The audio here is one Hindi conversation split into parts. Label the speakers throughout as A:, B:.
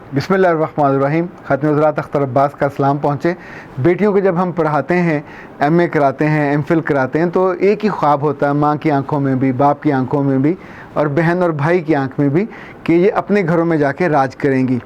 A: बिस्मिल्लाहिर्रहमानिर्रहीम। ख़ातिम हज़रात अख्तर अब्बास का सलाम पहुँचे। बेटियों को जब हम पढ़ाते हैं, एमए कराते हैं, एमफिल कराते हैं, तो एक ही ख्वाब होता है माँ की आंखों में भी, बाप की आंखों में भी और बहन और भाई की आंख में भी कि ये अपने घरों में जाके राज करेंगी।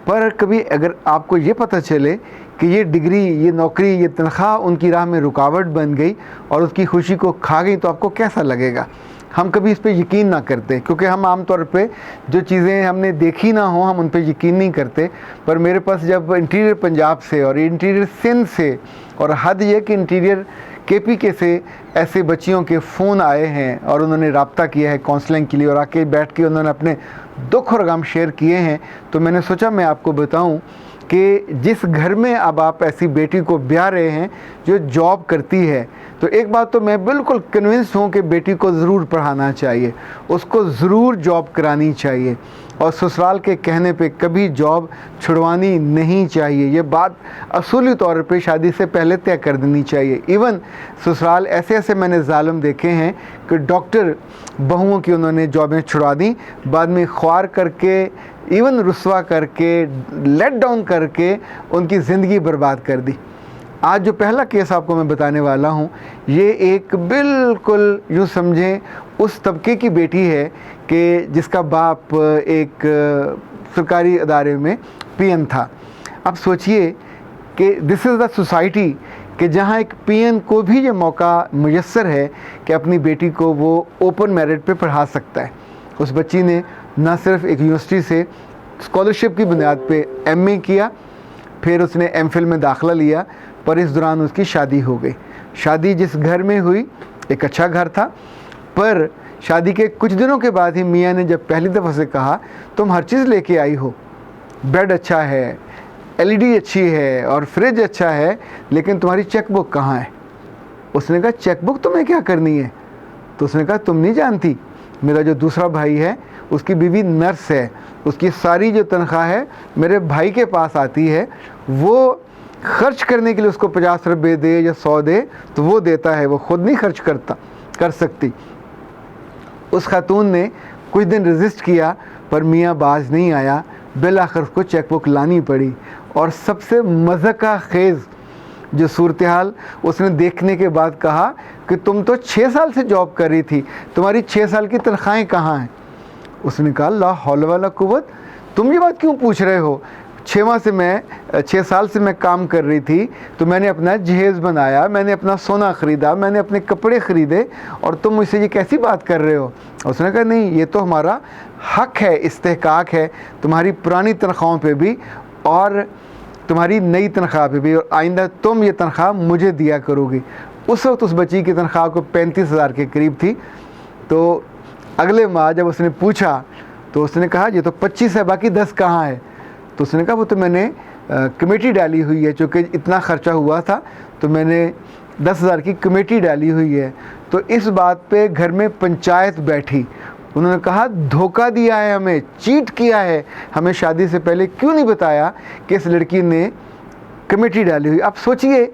A: पर कभी अगर आपको ये पता चले कि ये डिग्री, ये नौकरी, ये तनख्वाह उनकी राह में रुकावट बन गई और उसकी खुशी को खा गई, तो आपको कैसा लगेगा? हम कभी इस पे यकीन ना करते, क्योंकि हम आम तौर पे जो चीज़ें हमने देखी ना हो हम उन पे यकीन नहीं करते। पर मेरे पास जब इंटीरियर पंजाब से और इंटीरियर सिंध से और हद ये कि इंटीरियर केपीके से ऐसे बच्चियों के फ़ोन आए हैं और उन्होंने रब्ता किया है काउंसलिंग के लिए और आके बैठ के उन्होंने अपने दुख और गम शेयर किए हैं, तो मैंने सोचा मैं आपको बताऊं कि जिस घर में अब आप ऐसी बेटी को ब्याह रहे हैं जो जॉब करती है, तो एक बात तो मैं बिल्कुल कन्विंस हूँ कि बेटी को ज़रूर पढ़ाना चाहिए, उसको ज़रूर जॉब करानी चाहिए और ससुराल के कहने पे कभी जॉब छुड़वानी नहीं चाहिए। ये बात असूली तौर पे शादी से पहले तय कर देनी चाहिए। इवन ससुराल ऐसे ऐसे मैंने ज़ालिम देखे हैं कि डॉक्टर बहुओं की उन्होंने जॉबें छुड़वा दी, बाद में ख्वार करके, इवन रुस्वा करके, लेट डाउन करके उनकी ज़िंदगी बर्बाद कर दी। आज जो पहला केस आपको मैं बताने वाला हूँ, ये एक बिल्कुल यूँ समझें उस तबके की बेटी है कि जिसका बाप एक सरकारी अदारे में पीएन था। अब सोचिए कि दिस इज़ द सोसाइटी कि जहाँ एक पीएन को भी ये मौका मुयस्सर है कि अपनी बेटी को वो ओपन मेरिट पे पढ़ा सकता है। उस बच्ची ने ना सिर्फ एक यूनिवर्सिटी से स्कॉलरशिप की बुनियाद पे एमए किया, फिर उसने एमफिल में दाखिला लिया, पर इस दौरान उसकी शादी हो गई। शादी जिस घर में हुई एक अच्छा घर था, पर शादी के कुछ दिनों के बाद ही मियाँ ने जब पहली दफ़ा से कहा तुम हर चीज़ लेके आई हो, बेड अच्छा है, एलईडी अच्छी है और फ्रिज अच्छा है, लेकिन तुम्हारी चेकबुक कहाँ है? उसने कहा चेकबुक तुम्हें क्या करनी है? तो उसने कहा तुम नहीं जानती, मेरा जो दूसरा भाई है उसकी बीवी नर्स है, उसकी सारी जो तनख्वाह है मेरे भाई के पास आती है, वो खर्च करने के लिए उसको 50 रुपये दे या 100 दे तो वो देता है, वो ख़ुद नहीं खर्च कर सकती। उस खातून ने कुछ दिन रेजिस्ट किया पर मियाँ बाज नहीं आया, बिल आखिर उसको चेकबुक लानी पड़ी। और सबसे मज़ाक़ खेज़ जो सूरत हाल उसने देखने के बाद कहा कि तुम तो 6 साल से जॉब कर रही थी, तुम्हारी 6 साल की तनख्वाहें कहाँ हैं? उसने कहा ला हौल वाला कुव्वत, तुम ये बात क्यों पूछ रहे हो? 6 साल से मैं काम कर रही थी, तो मैंने अपना जहेज़ बनाया, मैंने अपना सोना ख़रीदा, मैंने अपने कपड़े ख़रीदे और तुम मुझसे ये कैसी बात कर रहे हो? उसने कहा नहीं, ये तो हमारा हक़ है, इस्तेहकाक है तुम्हारी पुरानी तनख्वाहों पे भी और तुम्हारी नई तनख्वाह पे भी, और आइंदा तुम ये तनख्वाह मुझे दिया करोगी। उस वक्त उस बच्ची की तनख्वाह को 35,000 के करीब थी। तो अगले माह जब उसने पूछा तो उसने कहा ये तो 25 है, बाकी 10 कहाँ है? तो उसने कहा वो तो मैंने कमेटी डाली हुई है, चूँकि इतना ख़र्चा हुआ था तो मैंने 10,000 की कमेटी डाली हुई है। तो इस बात पे घर में पंचायत बैठी, उन्होंने कहा धोखा दिया है हमें, चीट किया है, हमें शादी से पहले क्यों नहीं बताया कि इस लड़की ने कमेटी डाली हुई। आप सोचिए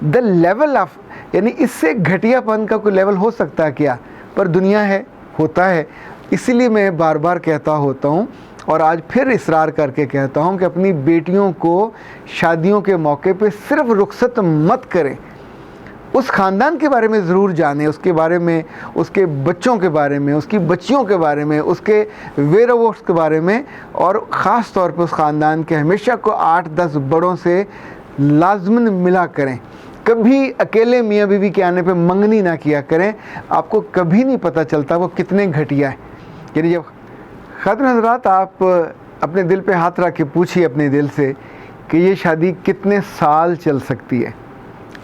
A: द लेवल ऑफ, यानी इससे घटियापन का कोई लेवल हो सकता है क्या? पर दुनिया है, होता है। इसीलिए मैं बार बार कहता होता हूँ और आज फिर इसरार करके कहता हूँ कि अपनी बेटियों को शादियों के मौके पे सिर्फ रुखसत मत करें, उस ख़ानदान के बारे में ज़रूर जानें, उसके बारे में, उसके बच्चों के बारे में, उसकी बच्चियों के बारे में, उसके वेयरवॉक्स के बारे में, और ख़ास तौर पे उस ख़ानदान के हमेशा को 8-10 बड़ों से लाजमन मिला करें। कभी अकेले मियाँ बीवी के आने पे मंगनी ना किया करें, आपको कभी नहीं पता चलता वो कितने घटिया है। यानी जब ख़ातिन हज़रात आप अपने दिल पे हाथ रख के पूछिए अपने दिल से कि ये शादी कितने साल चल सकती है।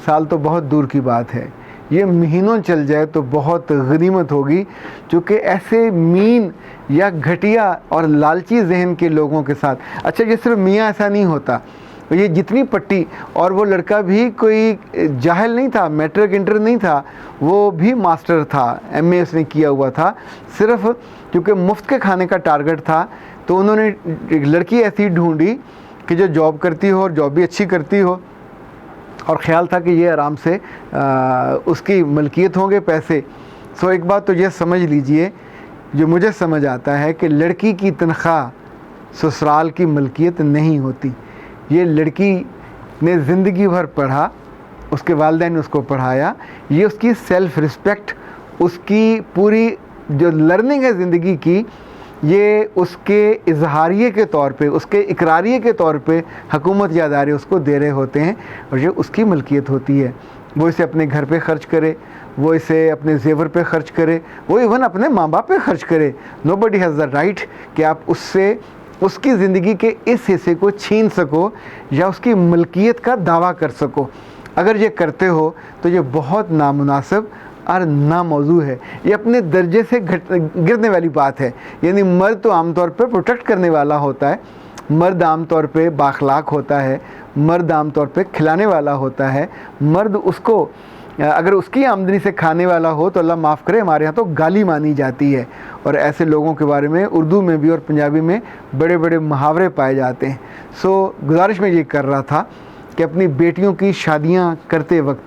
A: साल तो बहुत दूर की बात है, ये महीनों चल जाए तो बहुत गनीमत होगी, क्योंकि ऐसे मीन या घटिया और लालची जहन के लोगों के साथ, अच्छा ये सिर्फ मियाँ ऐसा नहीं होता, ये जितनी पट्टी, और वो लड़का भी कोई जाहिल नहीं था, मैट्रिक इंटर नहीं था, वो भी मास्टर था, एमए उसने किया हुआ था। सिर्फ क्योंकि मुफ्त के खाने का टारगेट था तो उन्होंने एक लड़की ऐसी ढूंढी कि जो जॉब करती हो और जॉब भी अच्छी करती हो, और ख़्याल था कि ये आराम से उसकी मलकियत होंगे पैसे। सो एक बात तो ये समझ लीजिए, जो मुझे समझ आता है कि लड़की की तनख्वाह ससुराल की मलकियत नहीं होती। ये लड़की ने ज़िंदगी भर पढ़ा, उसके वालिदैन ने उसको पढ़ाया, ये उसकी सेल्फ़ रिस्पेक्ट, उसकी पूरी जो लर्निंग है ज़िंदगी की, ये उसके इजहारिये के तौर पे, उसके इकरारिये के तौर पे हुकूमत या अदारे उसको दे रहे होते हैं और ये उसकी मलकियत होती है। वो इसे अपने घर पे ख़र्च करे, वो इसे अपने जेवर पे ख़र्च करे, वो इवन अपने माँ बाप पे ख़र्च करे। नोबडी हैज़ द राइट कि आप उससे उसकी ज़िंदगी के इस हिस्से को छीन सको या उसकी मलकियत का दावा कर सको। अगर ये करते हो तो ये बहुत नामुनासिब और नामौजू है। ये अपने दर्जे से गिरने वाली बात है। यानी मर्द तो आमतौर पर प्रोटेक्ट करने वाला होता है, मर्द आमतौर पे बाखलाक होता है, मर्द आमतौर पे खिलाने वाला होता है, मर्द उसको अगर उसकी आमदनी से खाने वाला हो तो अल्लाह माफ़ करे हमारे यहाँ तो गाली मानी जाती है। और ऐसे लोगों के बारे में उर्दू में भी और पंजाबी में बड़े बड़े मुहावरे पाए जाते हैं। सो गुजारिश में ये कर रहा था कि अपनी बेटियों की शादियाँ करते वक्त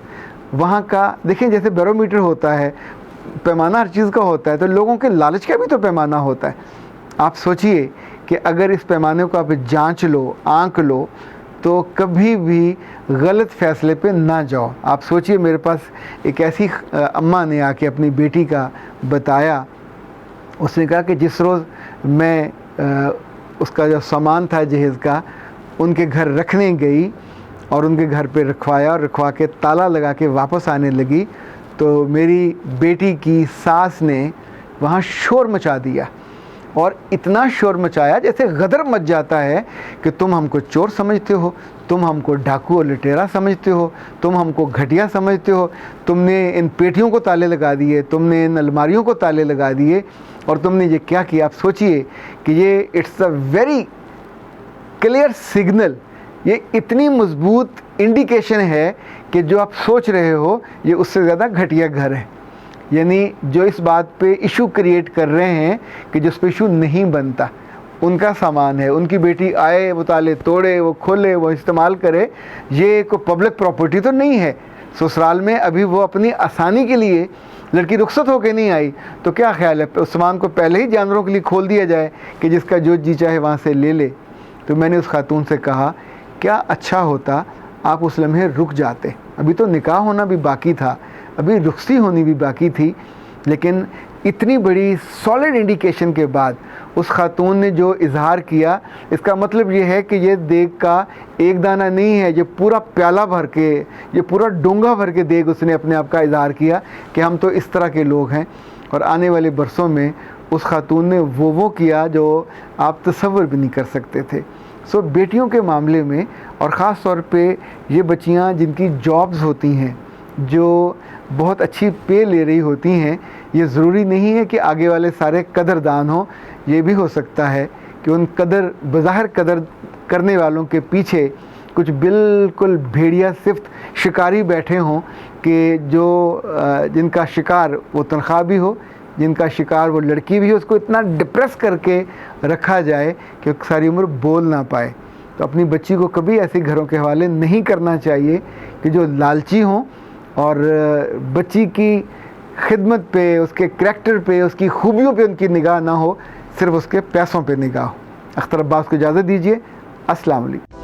A: वहाँ का देखें, जैसे बैरोमीटर होता है, पैमाना हर चीज़ का होता है, तो लोगों के लालच का भी तो पैमाना होता है। आप सोचिए कि अगर इस पैमाने को आप जांच लो, आंक लो, तो कभी भी गलत फ़ैसले पे ना जाओ। आप सोचिए, मेरे पास एक ऐसी अम्मा ने आके अपनी बेटी का बताया। उसने कहा कि जिस रोज़ मैं उसका जो सामान था जहेज़ का उनके घर रखने गई और उनके घर पे रखवाया और रखवा के ताला लगा के वापस आने लगी, तो मेरी बेटी की सास ने वहाँ शोर मचा दिया। और इतना शोर मचाया जैसे गदर मच जाता है कि तुम हमको चोर समझते हो, तुम हमको डाकू और लुटेरा समझते हो, तुम हमको घटिया समझते हो, तुमने इन पेटियों को ताले लगा दिए, तुमने इन अलमारियों को ताले लगा दिए और तुमने ये क्या किया। आप सोचिए कि ये it's a very clear signal, ये इतनी मजबूत इंडिकेशन है कि जो आप सोच रहे हो ये उससे ज़्यादा घटिया घर है। यानी जो इस बात पे इशू क्रिएट कर रहे हैं कि जिस पे इशू नहीं बनता, उनका सामान है, उनकी बेटी आए, वो ताले तोड़े, वो खोले, वो इस्तेमाल करे, ये कोई पब्लिक प्रॉपर्टी तो नहीं है। ससुराल में अभी वो अपनी आसानी के लिए लड़की रुखसत होकर नहीं आई, तो क्या ख्याल है उस सामान को पहले ही जानवरों के लिए खोल दिया जाए कि जिसका जो जी चाहे वहाँ से ले ले। तो मैंने उस खातून से कहा, क्या अच्छा होता आप उस लम्हे रुक जाते, अभी तो निकाह होना भी बाकी था, अभी रुखसी होनी भी बाकी थी। लेकिन इतनी बड़ी सॉलिड इंडिकेशन के बाद उस खातून ने जो इजहार किया, इसका मतलब ये है कि ये देग का एक दाना नहीं है, ये पूरा प्याला भर के, ये पूरा डोंगा भर के देग उसने अपने आप का इजहार किया कि हम तो इस तरह के लोग हैं। और आने वाले बरसों में उस खातून ने वो किया जो आप तसव्वुर भी नहीं कर सकते थे। सो बेटियों के मामले में, और ख़ास तौर पे ये बच्चियाँ जिनकी जॉब्स होती हैं, जो बहुत अच्छी पे ले रही होती हैं, ये ज़रूरी नहीं है कि आगे वाले सारे कदरदान हों। ये भी हो सकता है कि उन बज़ाहिर कदर करने वालों के पीछे कुछ बिल्कुल भेड़िया सिफ्त शिकारी बैठे हों कि जो जिनका शिकार वो तनख्वाह भी हो, जिनका शिकार वो लड़की भी हो, उसको इतना डिप्रेस करके रखा जाए कि सारी उम्र बोल ना पाए। तो अपनी बच्ची को कभी ऐसे घरों के हवाले नहीं करना चाहिए कि जो लालची हों और बच्ची की खिदमत पे, उसके करैक्टर पे, उसकी खूबियों पे उनकी निगाह ना हो, सिर्फ उसके पैसों पे निगाह हो। अख्तर अब्बास को इजाज़त दीजिए। अस्सलाम वालेकुम।